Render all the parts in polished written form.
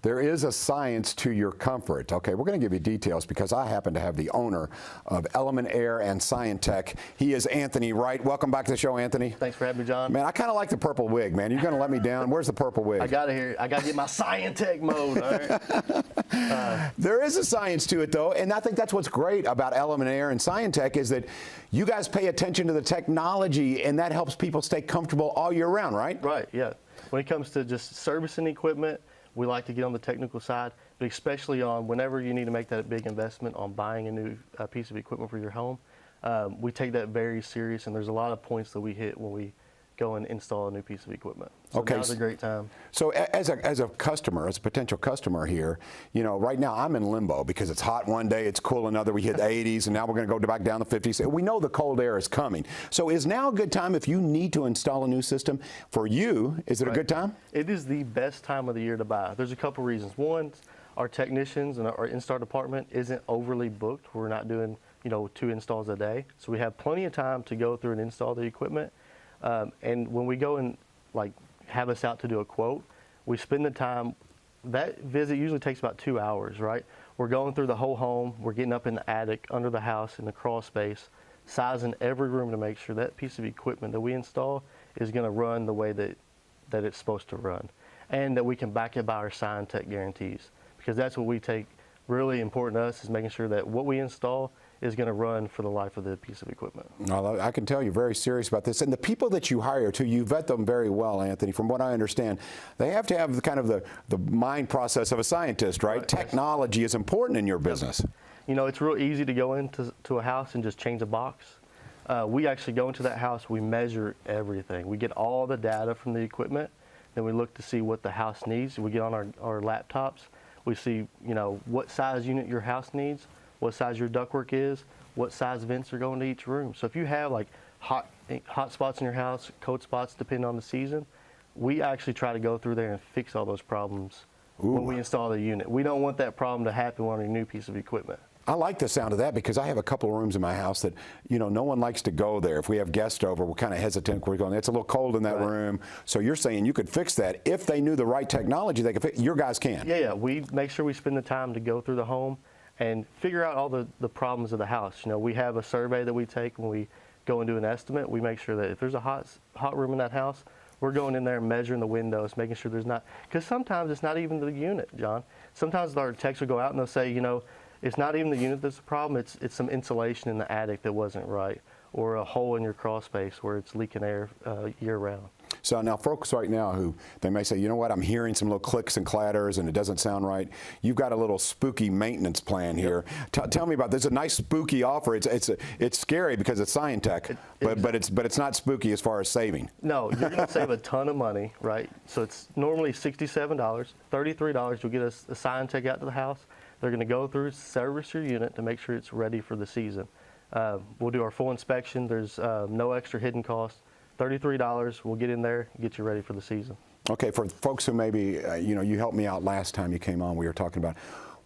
There is a science to your comfort. Okay, we're going to give you details because I happen to have the owner of Element Air and Scientech. He is Anthony Wright. Welcome back to the show, Anthony. Thanks for having me, John. Man, I kind of like the purple wig, man. You're going to let me down? Where's the purple wig? I got to get my Scientech mode. All right. There is a science to it, though, and I think that's what's great about Element Air and Scientech is that you guys pay attention to the technology, and that helps people stay comfortable all year round, right? Right, yeah. When it comes to just servicing equipment, we like to get on the technical side, but especially on whenever you need to make that big investment on buying a new piece of equipment for your home. We take that very serious, and there's a lot of points that we hit when we go and install a new piece of equipment. So okay, now's a great time. So as a customer, as a potential customer here, you know, right now I'm in limbo because it's hot one day, it's cool another, we hit the 80s, and now we're going to go back down to 50s. We know the cold air is coming. So is now a good time if you need to install a new system? For you, is it a good time? It is the best time of the year to buy. There's a couple reasons. One, our technicians and our install department isn't overly booked. We're not doing, you know, 2 installs a day. So we have plenty of time to go through and install the equipment. And when we go and like have us out to do a quote, we spend the time. That visit usually takes about 2 hours, right? We're going through the whole home. We're getting up in the attic, under the house, in the crawl space, sizing every room to make sure that piece of equipment that we install is going to run the way that it's supposed to run, and that we can back it by our Scientech guarantees, because that's what we take really important to us, is making sure that what we install is going to run for the life of the piece of equipment. Well, I can tell you're very serious about this. And the people that you hire, too, you vet them very well, Anthony. From what I understand, they have to have the kind of the mind process of a scientist, right? Technology is important in your business. You know, it's real easy to go into a house and just change a box. We actually go into that house, we measure everything. We get all the data from the equipment, then we look to see what the house needs. We get on our laptops, we see, you know, what size unit your house needs, what size your ductwork is, what size vents are going to each room. So if you have like hot spots in your house, cold spots depending on the season, we actually try to go through there and fix all those problems when we install the unit. We don't want that problem to happen on a new piece of equipment. I like the sound of that because I have a couple of rooms in my house that, you know, no one likes to go there. If we have guests over, we're kind of hesitant. We're going, it's a little cold in that room. So you're saying you could fix that. If they knew the right technology, they could fix. Your guys can. Yeah. We make sure we spend the time to go through the home and figure out all the problems of the house. You know, we have a survey that we take when we go and do an estimate. We make sure that if there's a hot room in that house, we're going in there and measuring the windows, making sure there's not, because sometimes it's not even the unit, John. Sometimes our techs will go out and they'll say, you know, it's not even the unit that's the problem, it's some insulation in the attic that wasn't right, or a hole in your crawl space where it's leaking air year round. So now folks right now who, they may say, you know what, I'm hearing some little clicks and clatters and it doesn't sound right. You've got a little spooky maintenance plan here. Tell me about this. It's a nice spooky offer. It's scary because it's Scientech, but it's not spooky as far as saving. No, you're going to save a ton of money, right? So it's normally $67, $33. You'll get a Scientech out to the house. They're going to go through, service your unit to make sure it's ready for the season. We'll do our full inspection. There's no extra hidden cost. $33, we'll get in there, get you ready for the season. Okay, for folks who maybe, you know, you helped me out last time you came on, we were talking about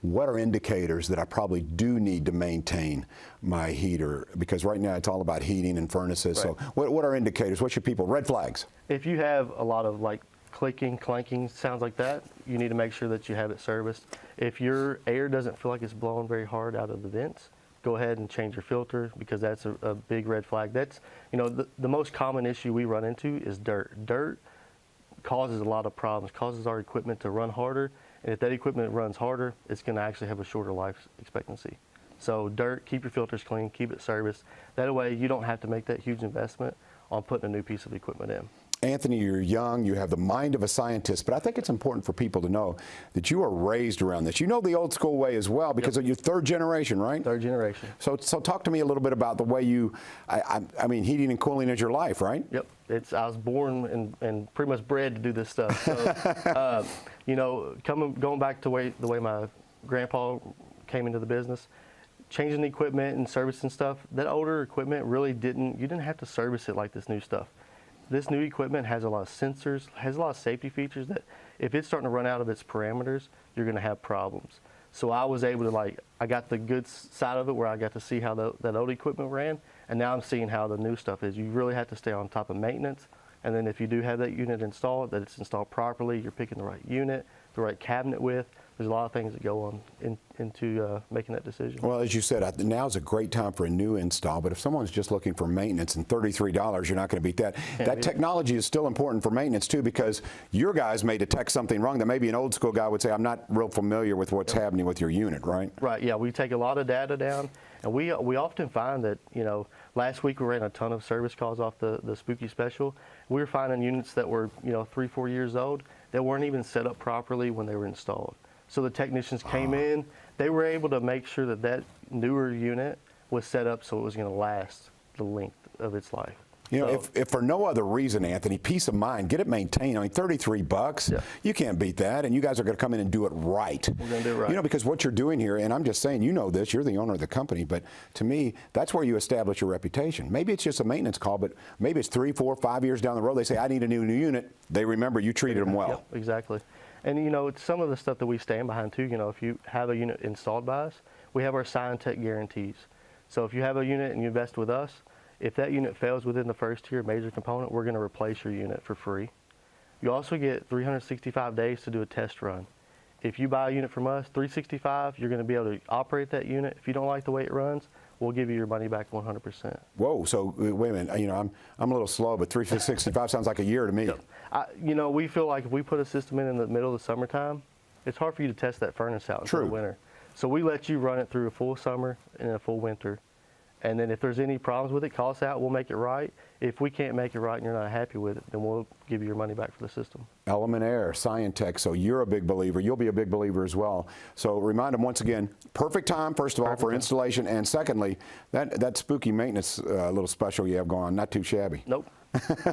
what are indicators that I probably do need to maintain my heater, because right now it's all about heating and furnaces. So what are indicators? What should people, red flags? If you have a lot of like clicking, clanking sounds like that, you need to make sure that you have it serviced. If your air doesn't feel like it's blowing very hard out of the vents, go ahead and change your filter, because that's a big red flag. That's, you know, the most common issue we run into is dirt. Dirt causes a lot of problems, causes our equipment to run harder, and if that equipment runs harder, it's going to actually have a shorter life expectancy. So dirt, keep your filters clean, keep it serviced. That way you don't have to make that huge investment on putting a new piece of equipment in. Anthony, you're young, you have the mind of a scientist, but I think it's important for people to know that you are raised around this. You know the old school way as well, because you're third generation, right? Third generation. So talk to me a little bit about the way you, I mean, heating and cooling is your life, right? Yep. I was born and pretty much bred to do this stuff. So, you know, going back to the way my grandpa came into the business, changing the equipment and servicing stuff, that older equipment really you didn't have to service it like this new stuff. This new equipment has a lot of sensors, has a lot of safety features that if it's starting to run out of its parameters, you're going to have problems. So I was able to, I got the good side of it where I got to see how that old equipment ran, and now I'm seeing how the new stuff is. You really have to stay on top of maintenance, and then if you do have that unit installed, that it's installed properly, you're picking the right unit, the right cabinet width. There's a lot of things that go on into making that decision. Well, as you said, now's a great time for a new install, but if someone's just looking for maintenance and $33, you're not going to beat that. That technology is still important for maintenance too, because your guys may detect something wrong that maybe an old school guy would say, I'm not real familiar with what's happening with your unit, right? Right, yeah, we take a lot of data down, and we often find that, last week we ran a ton of service calls off the Spooky Special. We were finding units that were, 3-4 years old that weren't even set up properly when they were installed. So the technicians came in, they were able to make sure that that newer unit was set up so it was going to last the length of its life. If for no other reason, Anthony, peace of mind, get it maintained. I mean, $33, you can't beat that, and you guys are going to come in and do it right. We're going to do it right. Because what you're doing here, and I'm just saying, this, you're the owner of the company, but to me, that's where you establish your reputation. Maybe it's just a maintenance call, but maybe it's 3, 4, 5 years down the road, they say, I need a new unit. They remember you treated them well. Yep, exactly. And, it's some of the stuff that we stand behind, too. If you have a unit installed by us, we have our Scientech guarantees. So if you have a unit and you invest with us, if that unit fails within the first year major component, we're going to replace your unit for free. You also get 365 days to do a test run. If you buy a unit from us, 365, you're going to be able to operate that unit. If you don't like the way it runs, we'll give you your money back 100%. Whoa, so wait a minute, I'm a little slow, but 365 sounds like a year to me. We feel like if we put a system in the middle of the summertime, it's hard for you to test that furnace out in the winter. So we let you run it through a full summer and a full winter. And then if there's any problems with it, call us out, we'll make it right. If we can't make it right and you're not happy with it, then we'll give you your money back for the system. Element Air, Scientech, so you're a big believer. You'll be a big believer as well. So remind them once again, perfect time, first of all, for installation, and secondly, that spooky maintenance little special you have going on, not too shabby. Nope,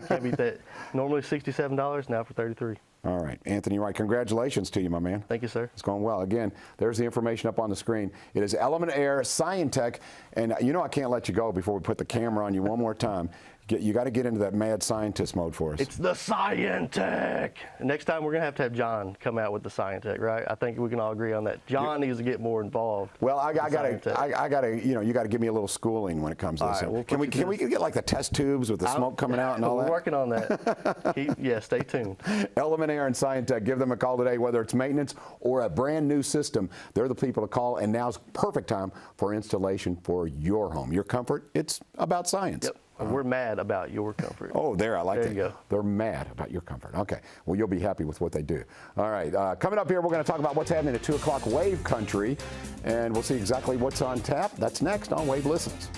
can't beat that. Normally $67, now for $33. All right, Anthony Wright, congratulations to you, my man. Thank you, sir. It's going well. Again, there's the information up on the screen. It is Element Air, Scientech, and I can't let you go before we put the camera on you one more time. You got to get into that mad scientist mode for us. It's the Scientech. Next time we're going to have John come out with the Scientech, right? I think we can all agree on that. John needs to get more involved. Well, I got to, you got to give me a little schooling when it comes to this. Right, can we get like the test tubes with the smoke coming out and all that? We're working on that. Stay tuned. Element Air and Scientech, give them a call today, whether it's maintenance or a brand new system. They're the people to call, and now's perfect time for installation for your home. Your comfort, it's about science. Yep. We're mad about your comfort. Oh, I like that. There you go. They're mad about your comfort. Okay. Well, you'll be happy with what they do. All right. Coming up here, we're going to talk about what's happening at 2 o'clock Wave Country, and we'll see exactly what's on tap. That's next on Wave Listens.